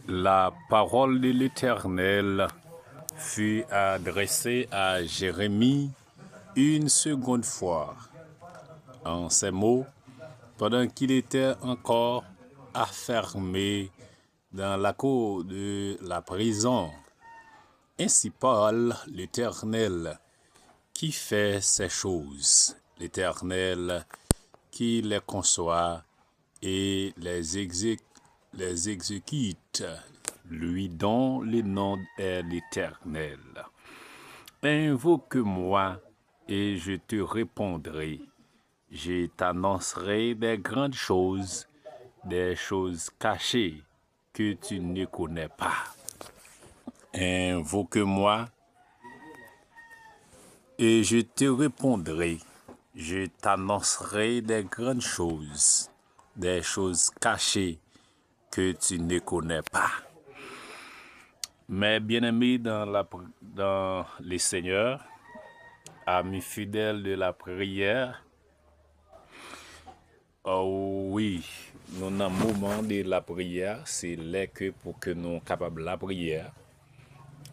La parole de l'Éternel fut adressée à Jérémie une seconde fois. En ces mots, pendant qu'il était encore enfermé dans la cour de la prison. Ainsi parle l'Éternel qui fait ces choses, l'Éternel qui les conçoit et les exécute, lui dont le nom est l'Éternel. Invoque-moi et je te répondrai. Je t'annoncerai des grandes choses, des choses cachées que tu ne connais pas. Invoque-moi et je te répondrai. Je t'annoncerai des grandes choses, des choses cachées que tu ne connais pas. Mes bien-aimés dans les Seigneurs, amis fidèles de la prière, oh oui, nous dans le moment de la prière, c'est là que pour que nous soyons capables de la prière.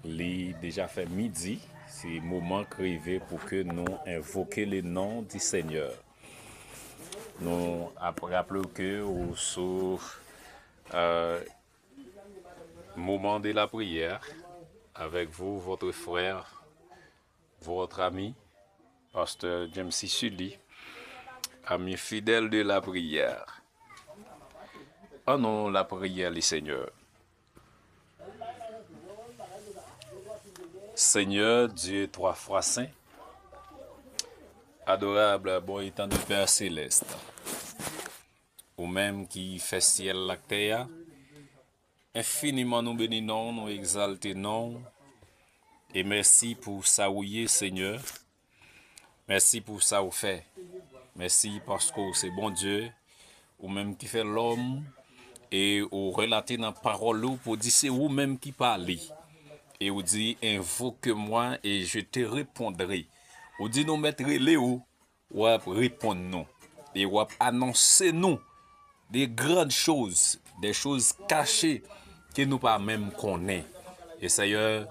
Il déjà fait midi, c'est le moment crivé pour que nous invoquions le nom du Seigneur. Nous rappelons que au moment de la prière, avec vous, votre frère, votre ami, Pasteur James Sully, ami fidèle de la prière. En nom la prière, les Seigneurs. Seigneur, Dieu trois fois saint, adorable, bon et tant de Père céleste, ou même qui fait ciel la terre, infiniment nous bénissons, nous exaltons, et merci pour ça où y est, Seigneur. Merci pour ça où fait. Merci parce que c'est bon Dieu, ou même qui fait l'homme, et ou relater dans la parole pour dire c'est vous-même qui parlez. Et vous dit invoque-moi et je te répondrai. Vous dit nous mettre les ou répondre nous. Et ou annoncer nous des grandes choses, des choses cachées que nous pas même connaît. Et Seigneur,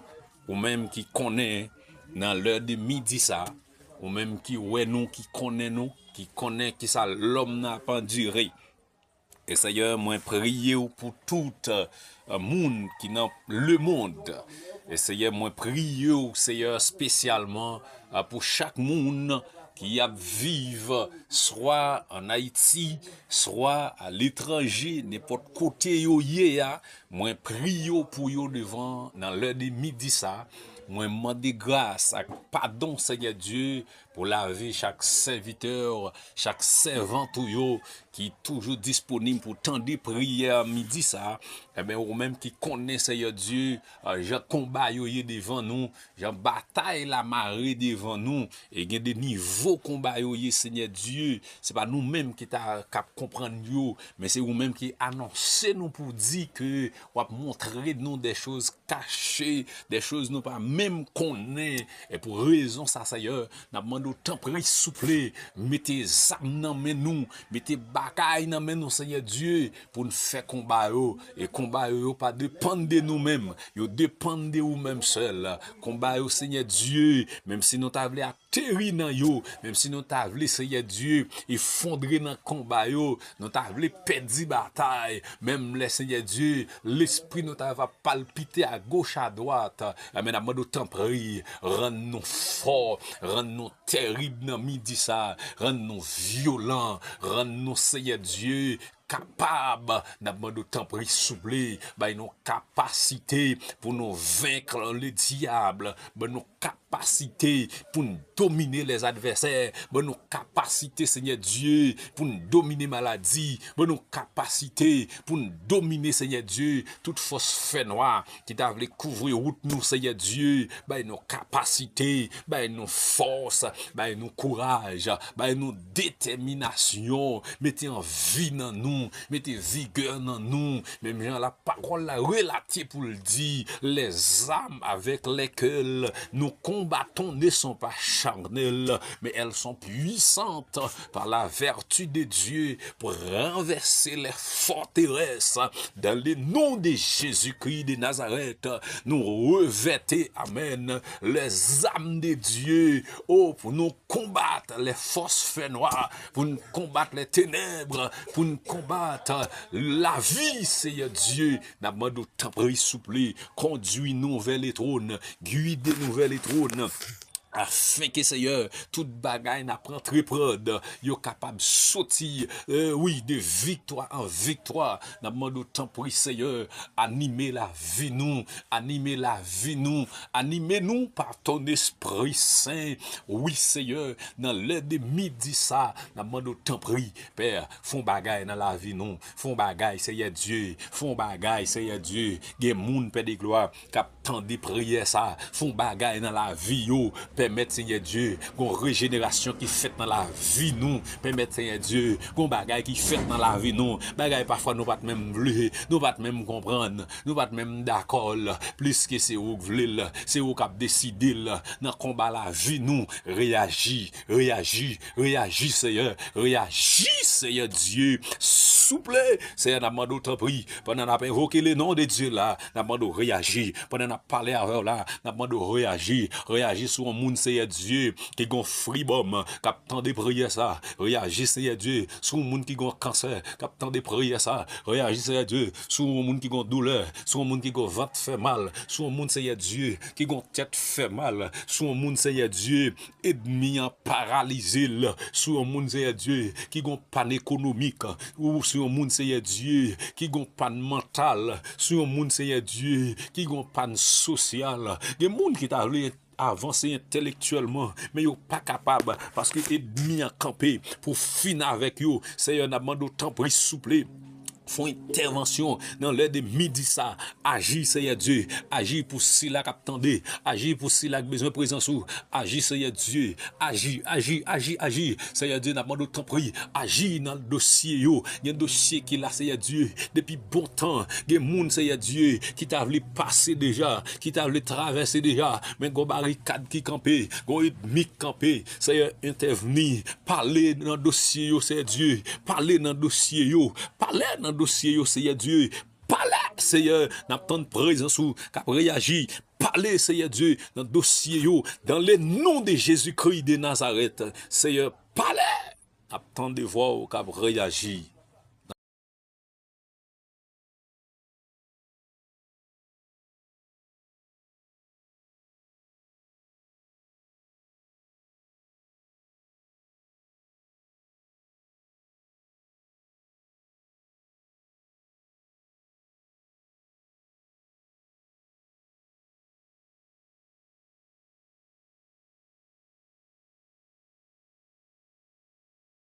ou même qui connaît dans l'heure de midi ça, ou même qui ouais nous qui connaît qui ça l'homme n'a pas duré. Et Seigneur, moi prier pour tout monde qui dans le monde. Et Seigneur, moi prier Seigneur spécialement pour chaque monde qui a vivre soit en Haïti, soit à l'étranger, n'importe côté yo yé a, moi prier pour yo devant dans l'heure de midi ça. Moi demande grâce, pardon Seigneur Dieu pour laver chaque serviteur, chaque servante qui est toujours disponible pour tant de prières midi ça. Eh bien, ou même qui connaît Seigneur Dieu, j'ai combat yo devant nous, j'ai bataille la marée devant nous, et il y a des niveaux combat yo Seigneur Dieu. C'est pas nous mêmes qui t'a comprendre yo, mais c'est vous même qui annoncez nous pour dire que ou montrer nous des choses cachées, des choses nous pas même connaît. Et pour raison ça Seigneur, n'a demandé autant pris souple, mettez âmes dans nous, mettez bagaille dans nous Seigneur Dieu pour nous faire combat yo. Et combat yo pas dépendre de nous-mêmes, yo dépend de vous-même seul. Combat yo Seigneur Dieu, même si nous t'avons atterri dans yo, même si nous t'avons Seigneur Dieu effondré dans combat yo, nous t'avons perdu bataille, même le Seigneur Dieu, l'esprit nous t'avons palpité à gauche à droite. Amen, à autant prier, rends-nous forts, rends-nous terribles dans midi ça, rends-nous violents, rends-nous Seigneur Dieu capable d'abord d'autant pris soublé by nos capacités pour nous vaincre le diable, nos capacités pour nous dominer les adversaires, nos capacités Seigneur Dieu pour nous dominer maladie, nos capacités pour nous dominer Seigneur Dieu toute force fait noire qui t'a voulu couvrir route nous Seigneur Dieu, nos capacités, nos forces, nos courage, nos détermination, mettez en vie dans nous nous, mettez vigueur dans nous, même Jean la parole la relative pour le dire, les âmes avec lesquelles nous combattons ne sont pas charnelles, mais elles sont puissantes par la vertu de Dieu pour renverser les forteresses. Dans le nom de Jésus-Christ de Nazareth, nous revêtons, amen, les âmes de Dieu, oh, pour nous combattre les forces fait noires, pour nous combattre les ténèbres, pour nous combattre la vie, Seigneur Dieu. N'a pas de temps pris souple, conduis-nous vers les trônes, guide-nous vers les trônes, afin que Seigneur, toute bagaille n'a pas très prod, yo capable de sortir, oui, de victoire en victoire. N'a demandé autant pour Seigneur, animer la vie nous, animer la vie nous, animer nous par ton Esprit Saint. Oui, Seigneur, dans l'heure de midi ça, n'a demandé autant pris, Père, font bagaille dans la vie nous, font bagaille, Seigneur Dieu, font bagaille, Seigneur Dieu, gen moun Père de gloire, cap tant de prières ça, font bagaille dans la vie yo. Permettre, Seigneur Dieu, qu'on régénération qui fait dans la vie nous. Permettre, Seigneur Dieu, qu'on bagaille qui fait dans la vie nous. Bagaille parfois nous pas même vouloir, nous pas même comprendre, nous pas même d'accord. Plus que c'est où voulez, c'est où qui a décidé dans combat la vie nous. Réagis, réagis, réagis, Seigneur, réagis, Seigneur Dieu. Souple, Seigneur, n'a demandé autant pris. Pendant qu'on a invoqué le nom de Dieu là, n'a demandé réagir. Pendant qu'on a parlé avec là, n'a demandé réagir, réagir sur un monde, Seigneur Dieu, qui gon fribom, qui attend des prières ça, réagis, Seigneur Dieu, sur un monde qui gon cancer, qui attend des prières ça, réagis, Seigneur Dieu, sur un monde qui gon douleur, sur un monde qui gon ventre fait mal, sur un monde, Seigneur Dieu, qui gon tête fait mal, sur un monde, Seigneur Dieu, ennemi en paralysé, sur un monde, Seigneur Dieu, qui gon panne économique, ou sur un monde, Seigneur Dieu, qui gon panne mentale, sur un monde, Seigneur Dieu, qui gon panne sociale, des monde qui t'a avancer intellectuellement, mais yo pas capable parce que ennemi a campé pour finir avec yo. Seigneur, n'a demandé autant pris souple. Font intervention dans l'heure de midi ça. Agis, Seigneur Dieu. Agis pour si la captandé. Agis pour si la besoin de présence ou. Agis, Seigneur Dieu. Agis, agis, agis, agis. Seigneur Dieu, n'a pas d'autant pris. Agis dans le dossier yo. Il y a un dossier qui est là, Seigneur Dieu. Depuis bon temps. Il y a un monde, Seigneur Dieu, qui t'a voulu passer déjà. Qui t'a voulu traverser déjà. Mais il y a barricade qui campé. Il y a ennemi qui campé. Seigneur, intervenir. Parlez dans le dossier yo, Seigneur Dieu. Parlez dans le dossier yo. Parlez dans dossier yo, Seigneur Dieu, parlez, Seigneur, n'a pas de présence ou cap réagir, parlez, Seigneur Dieu, dans dossier yo, dans le nom de Jésus-Christ de Nazareth, Seigneur, parlez, n'a pas de voir ou cap réagir.